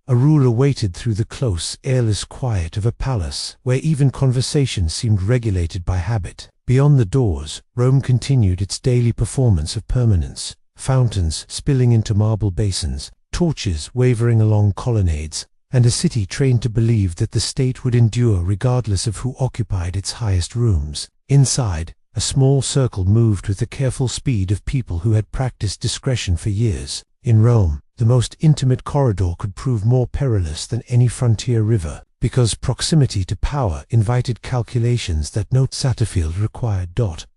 A ruler waited through the close, airless quiet of a palace, where even conversation seemed regulated by habit. Beyond the doors, Rome continued its daily performance of permanence, fountains spilling into marble basins, torches wavering along colonnades, and a city trained to believe that the state would endure regardless of who occupied its highest rooms. Inside, a small circle moved with the careful speed of people who had practiced discretion for years. In Rome, the most intimate corridor could prove more perilous than any frontier river, because proximity to power invited calculations that no Satterfield required.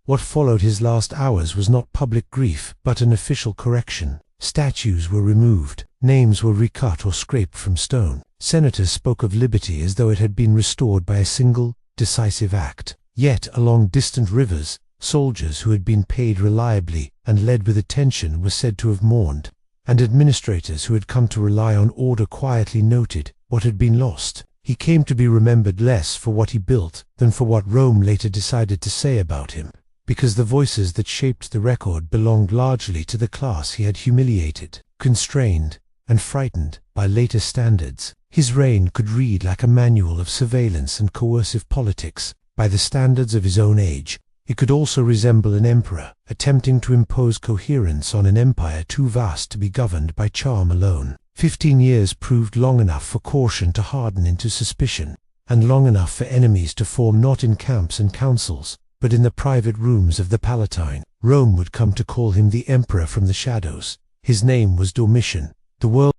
What followed his last hours was not public grief, but an official correction. Statues were removed, names were recut or scraped from stone. Senators spoke of liberty as though it had been restored by a single, decisive act. Yet, along distant rivers, soldiers who had been paid reliably and led with attention were said to have mourned, and administrators who had come to rely on order quietly noted what had been lost. He came to be remembered less for what he built than for what Rome later decided to say about him, because the voices that shaped the record belonged largely to the class he had humiliated, constrained, and frightened by later standards. His reign could read like a manual of surveillance and coercive politics by the standards of his own age. It could also resemble an emperor attempting to impose coherence on an empire too vast to be governed by charm alone. 15 years proved long enough for caution to harden into suspicion, and long enough for enemies to form not in camps and councils, but in the private rooms of the Palatine. Rome would come to call him the emperor from the shadows. His name was Domitian. The world.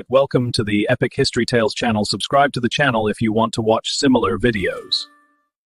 Welcome to the Epic History Tales channel. Subscribe to the channel if you want to watch similar videos.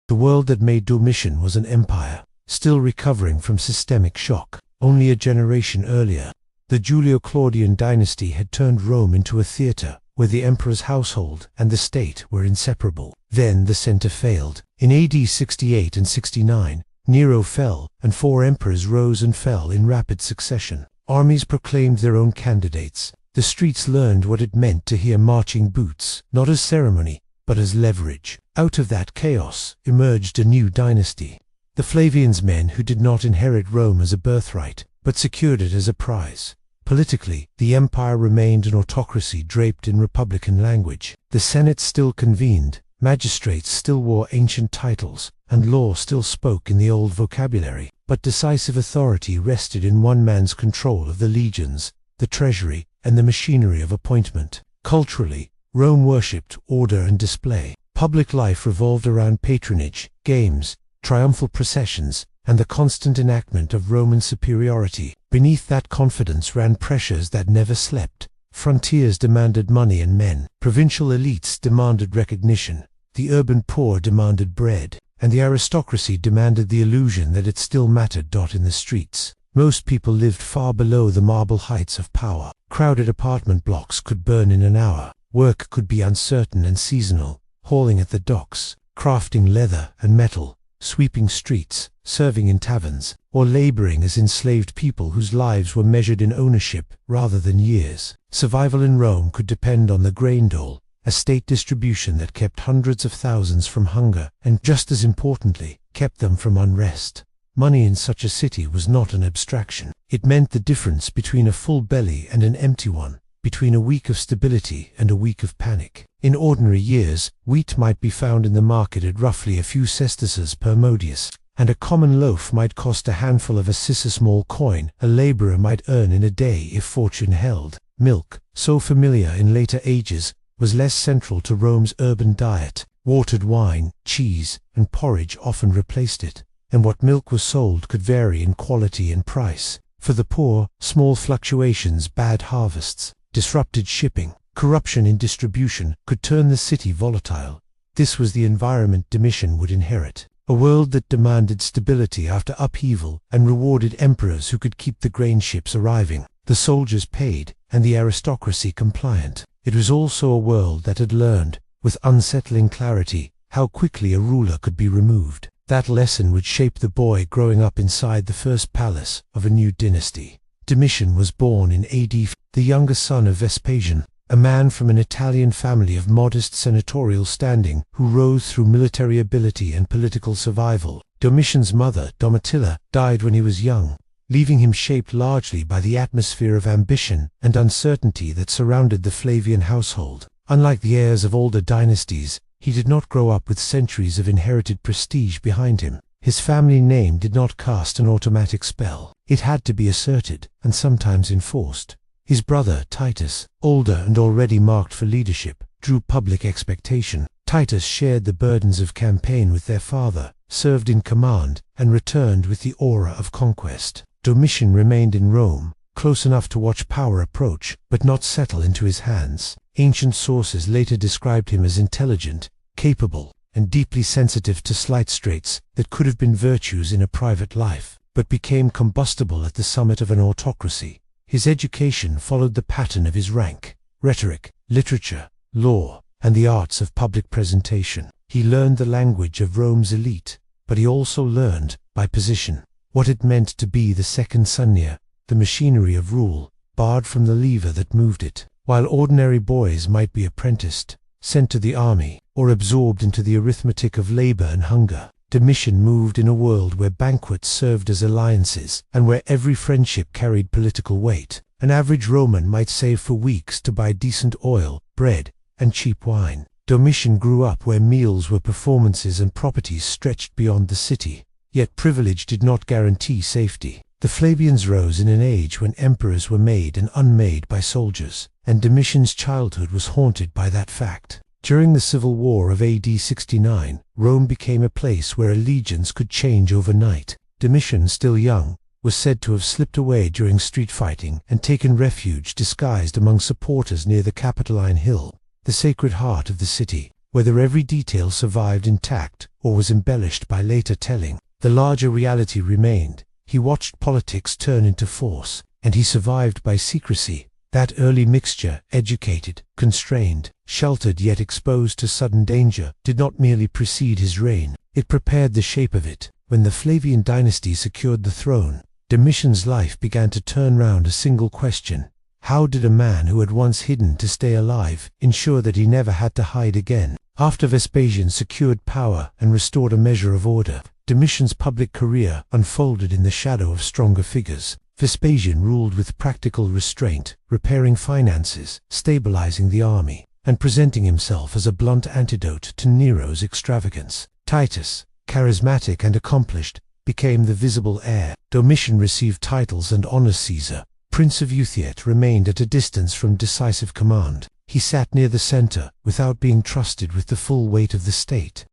The world that made Domitian was an empire, still recovering from systemic shock. Only a generation earlier, the Julio-Claudian dynasty had turned Rome into a theater, where the emperor's household and the state were inseparable. Then the center failed. In AD 68 and 69, Nero fell, and 4 emperors rose and fell in rapid succession. Armies proclaimed their own candidates. The streets learned what it meant to hear marching boots, not as ceremony, but as leverage. Out of that chaos emerged a new dynasty. The Flavians, men who did not inherit Rome as a birthright, but secured it as a prize. Politically, the empire remained an autocracy draped in republican language. The Senate still convened, magistrates still wore ancient titles, and law still spoke in the old vocabulary. But decisive authority rested in one man's control of the legions, the treasury, and the machinery of appointment. Culturally, Rome worshipped order and display. Public life revolved around patronage, games, triumphal processions, and the constant enactment of Roman superiority. Beneath that confidence ran pressures that never slept. Frontiers demanded money and men. Provincial elites demanded recognition. The urban poor demanded bread. And the aristocracy demanded the illusion that it still mattered. In the streets, most people lived far below the marble heights of power. Crowded apartment blocks could burn in an hour. Work could be uncertain and seasonal. Hauling at the docks, crafting leather and metal, sweeping streets, serving in taverns, or laboring as enslaved people whose lives were measured in ownership rather than years. Survival in Rome could depend on the grain dole, a state distribution that kept hundreds of thousands from hunger and, just as importantly, kept them from unrest. Money in such a city was not an abstraction. It meant the difference between a full belly and an empty one, between a week of stability and a week of panic. In ordinary years, wheat might be found in the market at roughly a few sesterces per modius, and a common loaf might cost a handful of a small coin a laborer might earn in a day if fortune held. Milk, so familiar in later ages, was less central to Rome's urban diet. Watered wine, cheese, and porridge often replaced it, and what milk was sold could vary in quality and price. For the poor, small fluctuations, bad harvests, disrupted shipping, corruption in distribution could turn the city volatile. This was the environment Domitian would inherit. A world that demanded stability after upheaval and rewarded emperors who could keep the grain ships arriving, the soldiers paid, and the aristocracy compliant. It was also a world that had learned, with unsettling clarity, how quickly a ruler could be removed. That lesson would shape the boy growing up inside the first palace of a new dynasty. Domitian was born in AD, the younger son of Vespasian, a man from an Italian family of modest senatorial standing who rose through military ability and political survival. Domitian's mother, Domitilla, died when he was young, leaving him shaped largely by the atmosphere of ambition and uncertainty that surrounded the Flavian household. Unlike the heirs of older dynasties, he did not grow up with centuries of inherited prestige behind him. His family name did not cast an automatic spell. It had to be asserted, and sometimes enforced. His brother, Titus, older and already marked for leadership, drew public expectation. Titus shared the burdens of campaign with their father, served in command, and returned with the aura of conquest. Domitian remained in Rome, close enough to watch power approach, but not settle into his hands. Ancient sources later described him as intelligent, capable, and deeply sensitive to slight straits that could have been virtues in a private life, but became combustible at the summit of an autocracy. His education followed the pattern of his rank: rhetoric, literature, law, and the arts of public presentation. He learned the language of Rome's elite, but he also learned, by position, what it meant to be the second sunnier, the machinery of rule, barred from the lever that moved it. While ordinary boys might be apprenticed, sent to the army, or absorbed into the arithmetic of labor and hunger, Domitian moved in a world where banquets served as alliances, and where every friendship carried political weight. An average Roman might save for weeks to buy decent oil, bread, and cheap wine. Domitian grew up where meals were performances and properties stretched beyond the city. Yet privilege did not guarantee safety. The Flavians rose in an age when emperors were made and unmade by soldiers, and Domitian's childhood was haunted by that fact. During the civil war of AD 69, Rome became a place where allegiance could change overnight. Domitian, still young, was said to have slipped away during street fighting and taken refuge disguised among supporters near the Capitoline Hill, the sacred heart of the city. Whether every detail survived intact or was embellished by later telling, the larger reality remained. He watched politics turn into force, and he survived by secrecy. That early mixture, educated, constrained, sheltered yet exposed to sudden danger, did not merely precede his reign, it prepared the shape of it. When the Flavian dynasty secured the throne, Domitian's life began to turn round a single question: how did a man who had once hidden to stay alive ensure that he never had to hide again? After Vespasian secured power and restored a measure of order, Domitian's public career unfolded in the shadow of stronger figures. Vespasian ruled with practical restraint, repairing finances, stabilizing the army, and presenting himself as a blunt antidote to Nero's extravagance. Titus, charismatic and accomplished, became the visible heir. Domitian received titles and honors. Caesar, Prince of Uthiet, remained at a distance from decisive command. He sat near the center, without being trusted with the full weight of the state.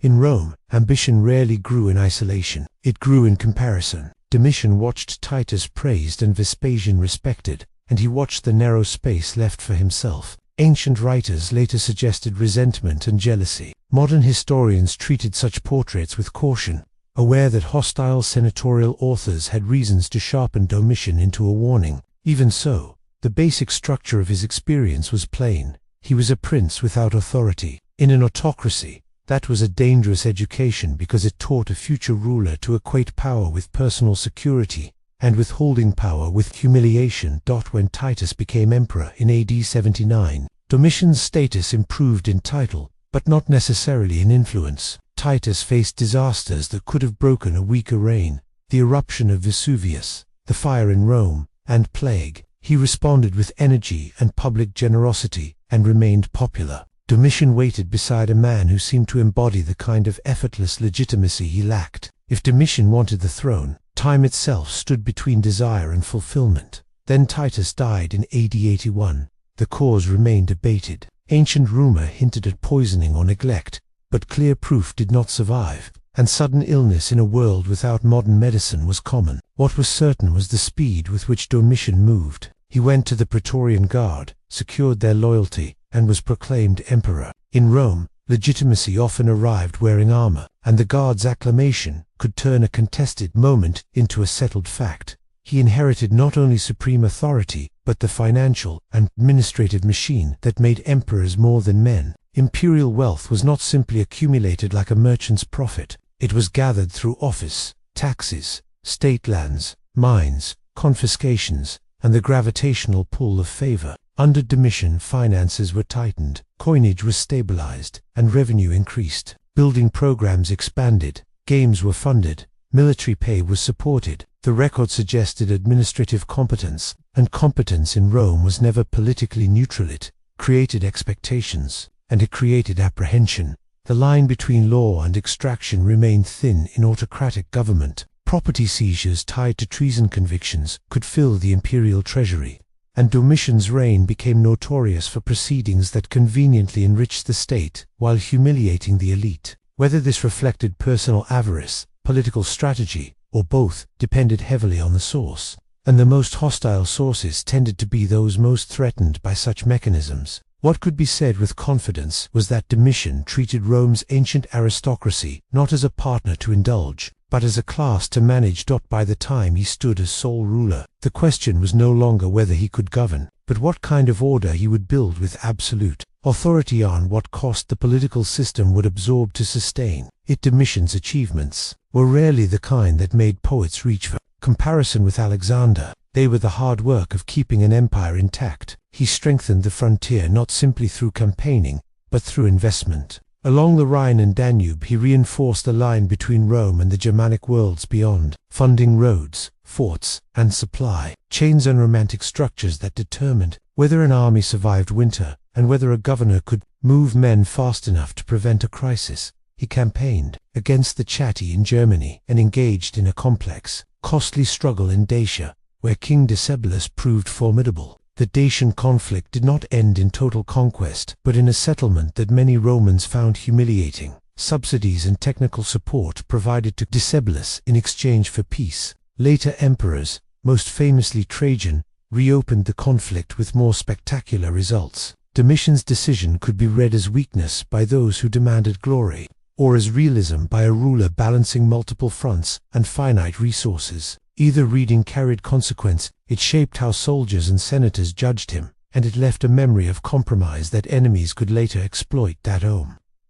In Rome, ambition rarely grew in isolation. It grew in comparison. Domitian watched Titus praised and Vespasian respected, and he watched the narrow space left for himself. Ancient writers later suggested resentment and jealousy. Modern historians treated such portraits with caution, aware that hostile senatorial authors had reasons to sharpen Domitian into a warning. Even so, the basic structure of his experience was plain. He was a prince without authority. In an autocracy, that was a dangerous education because it taught a future ruler to equate power with personal security, and withholding power with humiliation. When Titus became emperor in AD 79, Domitian's status improved in title, but not necessarily in influence. Titus faced disasters that could have broken a weaker reign: the eruption of Vesuvius, the fire in Rome, and plague. He responded with energy and public generosity, and remained popular. Domitian waited beside a man who seemed to embody the kind of effortless legitimacy he lacked. If Domitian wanted the throne, time itself stood between desire and fulfillment. Then Titus died in AD 81. The cause remained debated. Ancient rumor hinted at poisoning or neglect, but clear proof did not survive, and sudden illness in a world without modern medicine was common. What was certain was the speed with which Domitian moved. He went to the Praetorian Guard, secured their loyalty, and was proclaimed emperor. In Rome, legitimacy often arrived wearing armor, and the guard's acclamation could turn a contested moment into a settled fact. He inherited not only supreme authority, but the financial and administrative machine that made emperors more than men. Imperial wealth was not simply accumulated like a merchant's profit. It was gathered through office, taxes, state lands, mines, confiscations, and the gravitational pull of favor. Under Domitian, finances were tightened, coinage was stabilized, and revenue increased. Building programs expanded, games were funded, Military pay was supported. The record suggested administrative competence, and competence in Rome was never politically neutral. It created expectations, and it created apprehension. The line between law and extraction remained thin in autocratic government. Property seizures tied to treason convictions could fill the imperial treasury, and Domitian's reign became notorious for proceedings that conveniently enriched the state while humiliating the elite. Whether this reflected personal avarice, political strategy, or both, depended heavily on the source, and the most hostile sources tended to be those most threatened by such mechanisms. What could be said with confidence was that Domitian treated Rome's ancient aristocracy not as a partner to indulge, but as a class to manage. By the time he stood as sole ruler, the question was no longer whether he could govern, but what kind of order he would build with absolute authority on what cost the political system would absorb to sustain it. Domitian's achievements were rarely the kind that made poets reach for comparison with Alexander. They were the hard work of keeping an empire intact. He strengthened the frontier not simply through campaigning, but through investment. Along the Rhine and Danube he reinforced the line between Rome and the Germanic worlds beyond, funding roads, forts, and supply chains, unromantic structures that determined whether an army survived winter and whether a governor could move men fast enough to prevent a crisis. He campaigned against the Chatti in Germany and engaged in a complex, costly struggle in Dacia, where King Decebalus proved formidable. The Dacian conflict did not end in total conquest, but in a settlement that many Romans found humiliating. Subsidies and technical support provided to Decebalus in exchange for peace. Later emperors, most famously Trajan, reopened the conflict with more spectacular results. Domitian's decision could be read as weakness by those who demanded glory, or as realism by a ruler balancing multiple fronts and finite resources. Either reading carried consequence. It shaped how soldiers and senators judged him, and it left a memory of compromise that enemies could later exploit.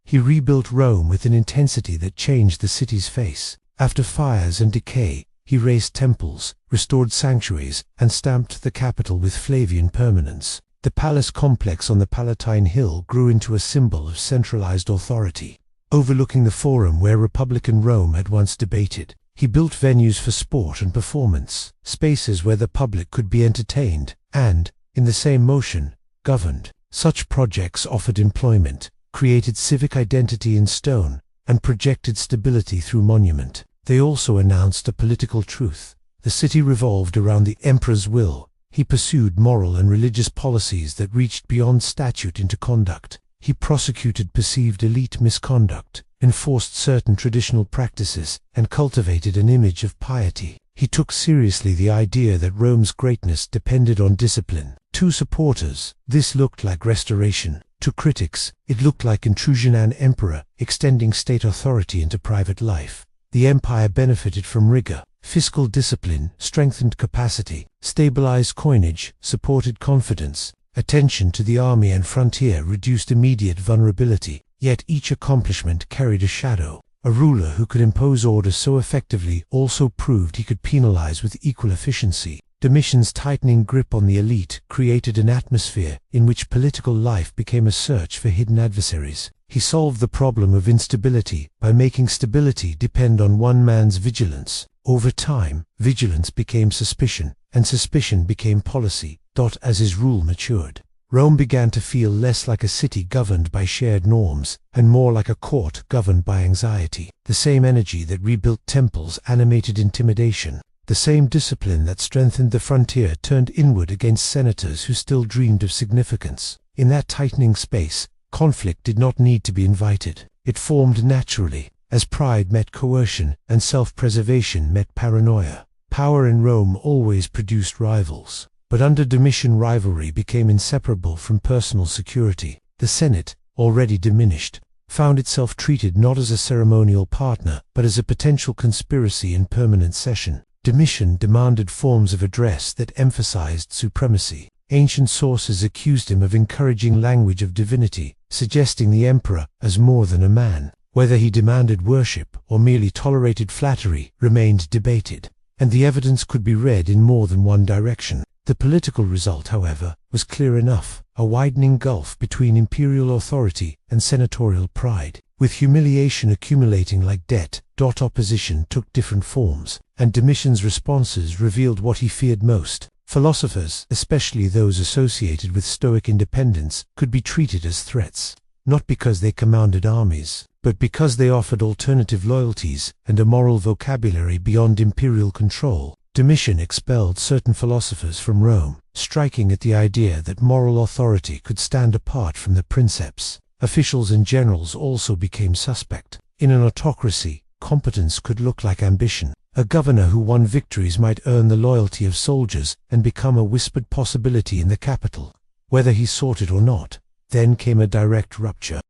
He rebuilt Rome with an intensity that changed the city's face. After fires and decay, he raised temples, restored sanctuaries, and stamped the capital with Flavian permanence. The palace complex on the Palatine Hill grew into a symbol of centralized authority, overlooking the forum where Republican Rome had once debated. He built venues for sport and performance, spaces where the public could be entertained and, in the same motion, governed. Such projects offered employment, created civic identity in stone, and projected stability through monument. They also announced a political truth. The city revolved around the emperor's will. He pursued moral and religious policies that reached beyond statute into conduct. He prosecuted perceived elite misconduct, enforced certain traditional practices, and cultivated an image of piety. He took seriously the idea that Rome's greatness depended on discipline. To supporters, this looked like restoration. To critics, it looked like intrusion. An emperor extending state authority into private life. The empire benefited from rigor. Fiscal discipline strengthened capacity, stabilized coinage, supported confidence. Attention to the army and frontier reduced immediate vulnerability. Yet each accomplishment carried a shadow. A ruler who could impose order so effectively also proved he could penalize with equal efficiency. Domitian's tightening grip on the elite created an atmosphere in which political life became a search for hidden adversaries. He solved the problem of instability by making stability depend on one man's vigilance. Over time, vigilance became suspicion, and suspicion became policy. As his rule matured, Rome began to feel less like a city governed by shared norms, and more like a court governed by anxiety. The same energy that rebuilt temples animated intimidation. The same discipline that strengthened the frontier turned inward against senators who still dreamed of significance. In that tightening space, conflict did not need to be invited. It formed naturally, as pride met coercion and self-preservation met paranoia. Power in Rome always produced rivals. But under Domitian, rivalry became inseparable from personal security. The Senate, already diminished, found itself treated not as a ceremonial partner, but as a potential conspiracy in permanent session. Domitian demanded forms of address that emphasized supremacy. Ancient sources accused him of encouraging language of divinity, suggesting the emperor as more than a man. Whether he demanded worship or merely tolerated flattery remained debated, and the evidence could be read in more than one direction. The political result, however, was clear enough: a widening gulf between imperial authority and senatorial pride. with humiliation accumulating like debt. Opposition took different forms, and Domitian's responses revealed what he feared most. Philosophers, especially those associated with Stoic independence, could be treated as threats, not because they commanded armies, but because they offered alternative loyalties and a moral vocabulary beyond imperial control. Domitian expelled certain philosophers from Rome, striking at the idea that moral authority could stand apart from the princeps. Officials and generals also became suspect. In an autocracy, competence could look like ambition. A governor who won victories might earn the loyalty of soldiers and become a whispered possibility in the capital, whether he sought it or not. Then came a direct rupture.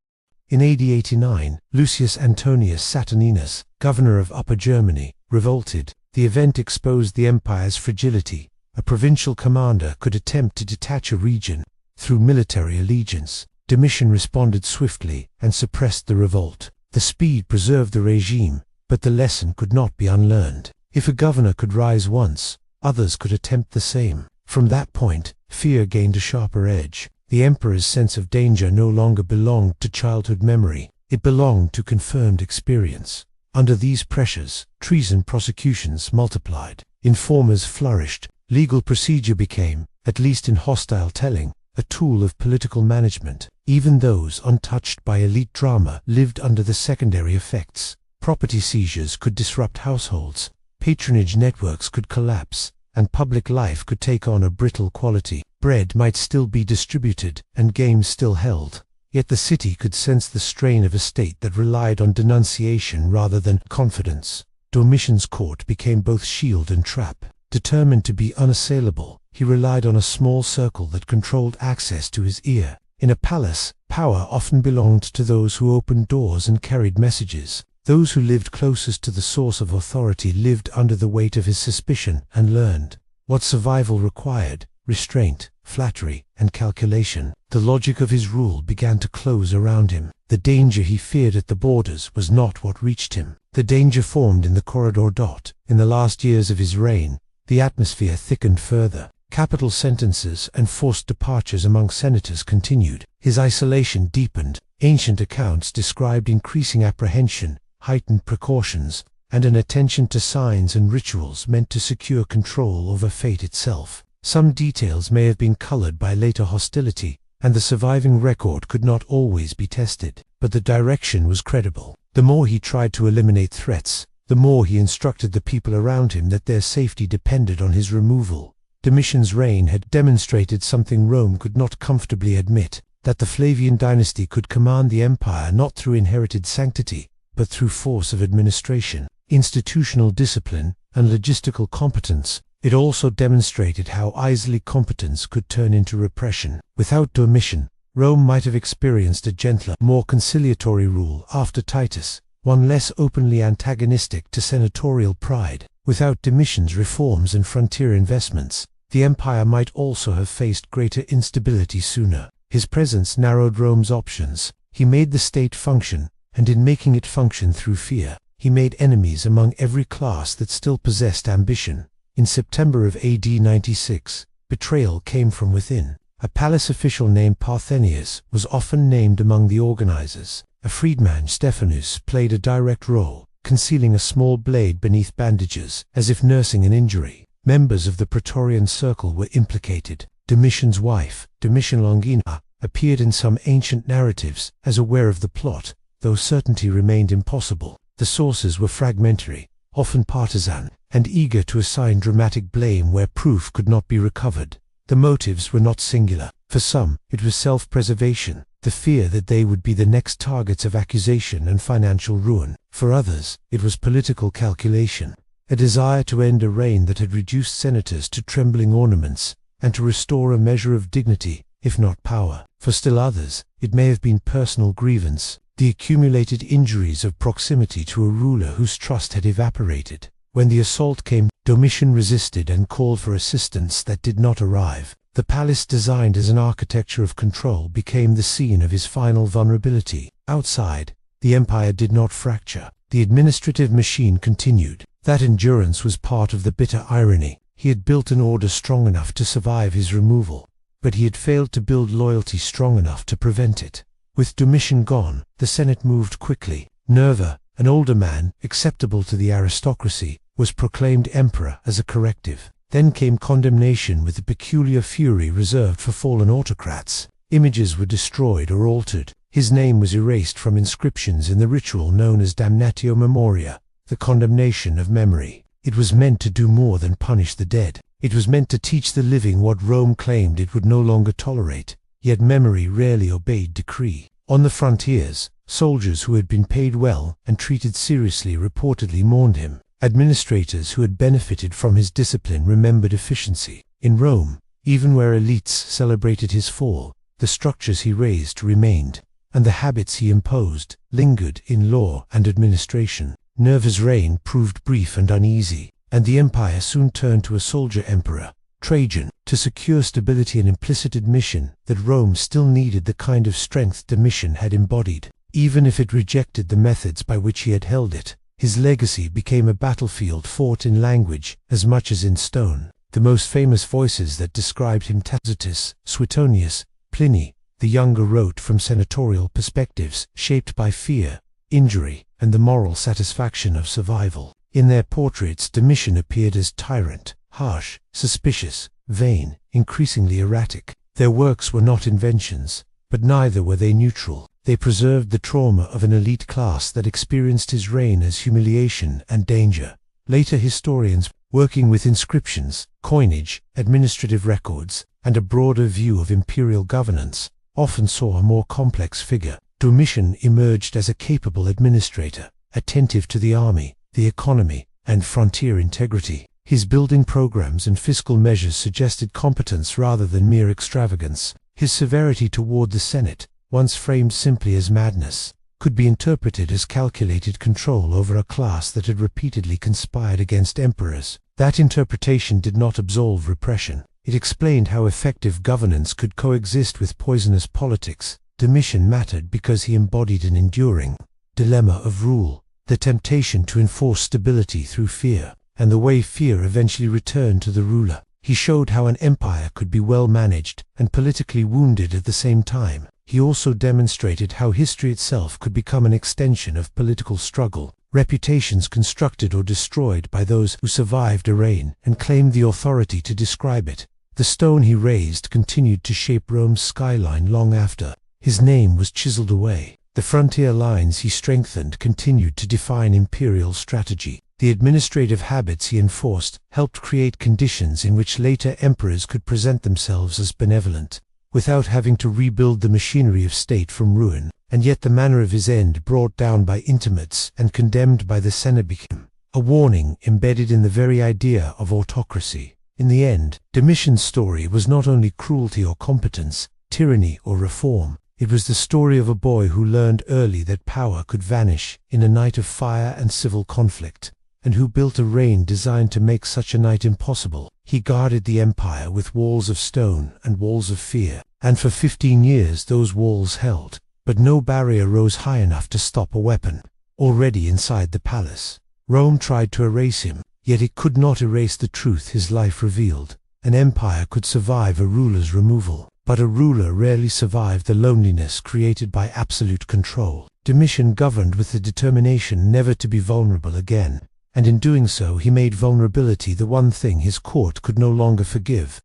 In AD 89, Lucius Antonius Saturninus, governor of Upper Germany, revolted. The event exposed the empire's fragility. A provincial commander could attempt to detach a region through military allegiance. Domitian responded swiftly and suppressed the revolt. The speed preserved the regime, but the lesson could not be unlearned. If a governor could rise once, others could attempt the same. From that point, fear gained a sharper edge. The emperor's sense of danger no longer belonged to childhood memory. It belonged to confirmed experience. Under these pressures, treason prosecutions multiplied. Informers flourished. Legal procedure became, at least in hostile telling, a tool of political management. Even those untouched by elite drama lived under the secondary effects. Property seizures could disrupt households, patronage networks could collapse, and public life could take on a brittle quality. Bread might still be distributed, and games still held, yet the city could sense the strain of a state that relied on denunciation rather than confidence. Domitian's court became both shield and trap. Determined to be unassailable, he relied on a small circle that controlled access to his ear. In a palace, power often belonged to those who opened doors and carried messages. Those who lived closest to the source of authority lived under the weight of his suspicion and learned what survival required: restraint, flattery, and calculation. The logic of his rule began to close around him. The danger he feared at the borders was not what reached him. The danger formed in the corridor. In the last years of his reign, the atmosphere thickened further. Capital sentences and forced departures among senators continued. His isolation deepened. Ancient accounts described increasing apprehension, heightened precautions, and an attention to signs and rituals meant to secure control over fate itself. Some details may have been colored by later hostility, and the surviving record could not always be tested, but the direction was credible. The more he tried to eliminate threats, the more he instructed the people around him that their safety depended on his removal. Domitian's reign had demonstrated something Rome could not comfortably admit, that the Flavian dynasty could command the empire not through inherited sanctity, but through force of administration, institutional discipline, and logistical competence. It also demonstrated how easily competence could turn into repression. Without Domitian, Rome might have experienced a gentler, more conciliatory rule after Titus, one less openly antagonistic to senatorial pride. Without Domitian's reforms and frontier investments, the empire might also have faced greater instability sooner. His presence narrowed Rome's options. He made the state function, and in making it function through fear, he made enemies among every class that still possessed ambition. In September of AD 96, betrayal came from within. A palace official named Parthenius was often named among the organizers. A freedman, Stephanus, played a direct role, concealing a small blade beneath bandages, as if nursing an injury. Members of the Praetorian Circle were implicated. Domitian's wife, Domitian Longina, appeared in some ancient narratives as aware of the plot, though certainty remained impossible. The sources were fragmentary, often partisan, and eager to assign dramatic blame where proof could not be recovered. The motives were not singular. For some, it was self-preservation, the fear that they would be the next targets of accusation and financial ruin. For others, it was political calculation, a desire to end a reign that had reduced senators to trembling ornaments, and to restore a measure of dignity, if not power. For still others, it may have been personal grievance, the accumulated injuries of proximity to a ruler whose trust had evaporated. When the assault came, Domitian resisted and called for assistance that did not arrive. The palace, designed as an architecture of control, became the scene of his final vulnerability. Outside, the empire did not fracture. The administrative machine continued. That endurance was part of the bitter irony. He had built an order strong enough to survive his removal, but he had failed to build loyalty strong enough to prevent it. With Domitian gone, the Senate moved quickly. Nerva, an older man, acceptable to the aristocracy, was proclaimed emperor as a corrective. Then came condemnation with the peculiar fury reserved for fallen autocrats. Images were destroyed or altered. His name was erased from inscriptions in the ritual known as Damnatio Memoriae, the condemnation of memory. It was meant to do more than punish the dead. It was meant to teach the living what Rome claimed it would no longer tolerate. Yet memory rarely obeyed decree. On the frontiers, soldiers who had been paid well and treated seriously reportedly mourned him. Administrators who had benefited from his discipline remembered efficiency. In Rome, even where elites celebrated his fall, the structures he raised remained, and the habits he imposed lingered in law and administration. Nerva's reign proved brief and uneasy, and the empire soon turned to a soldier emperor, Trajan, to secure stability and implicit admission that Rome still needed the kind of strength Domitian had embodied. Even if it rejected the methods by which he had held it, his legacy became a battlefield fought in language as much as in stone. The most famous voices that described him, Tacitus, Suetonius, Pliny the Younger, wrote from senatorial perspectives shaped by fear, injury, and the moral satisfaction of survival. In their portraits, Domitian appeared as tyrant, harsh, suspicious, vain, increasingly erratic. Their works were not inventions, but neither were they neutral. They preserved the trauma of an elite class that experienced his reign as humiliation and danger. Later historians, working with inscriptions, coinage, administrative records, and a broader view of imperial governance, often saw a more complex figure. Domitian emerged as a capable administrator, attentive to the army, the economy, and frontier integrity. His building programs and fiscal measures suggested competence rather than mere extravagance. His severity toward the Senate, once framed simply as madness, could be interpreted as calculated control over a class that had repeatedly conspired against emperors. That interpretation did not absolve repression. It explained how effective governance could coexist with poisonous politics. Domitian mattered because he embodied an enduring dilemma of rule, the temptation to enforce stability through fear, and the way fear eventually returned to the ruler. He showed how an empire could be well managed and politically wounded at the same time. He also demonstrated how history itself could become an extension of political struggle, reputations constructed or destroyed by those who survived a reign and claimed the authority to describe it. The stone he raised continued to shape Rome's skyline long after his name was chiseled away. The frontier lines he strengthened continued to define imperial strategy. The administrative habits he enforced helped create conditions in which later emperors could present themselves as benevolent, without having to rebuild the machinery of state from ruin. And yet the manner of his end, brought down by intimates and condemned by the Senate, became a warning embedded in the very idea of autocracy. In the end, Domitian's story was not only cruelty or competence, tyranny or reform. It was the story of a boy who learned early that power could vanish in a night of fire and civil conflict, and who built a reign designed to make such a night impossible. He guarded the empire with walls of stone and walls of fear, and for 15 years those walls held. But no barrier rose high enough to stop a weapon. Already inside the palace, Rome tried to erase him, yet it could not erase the truth his life revealed. An empire could survive a ruler's removal, but a ruler rarely survived the loneliness created by absolute control. Domitian governed with the determination never to be vulnerable again, and in doing so he made vulnerability the one thing his court could no longer forgive.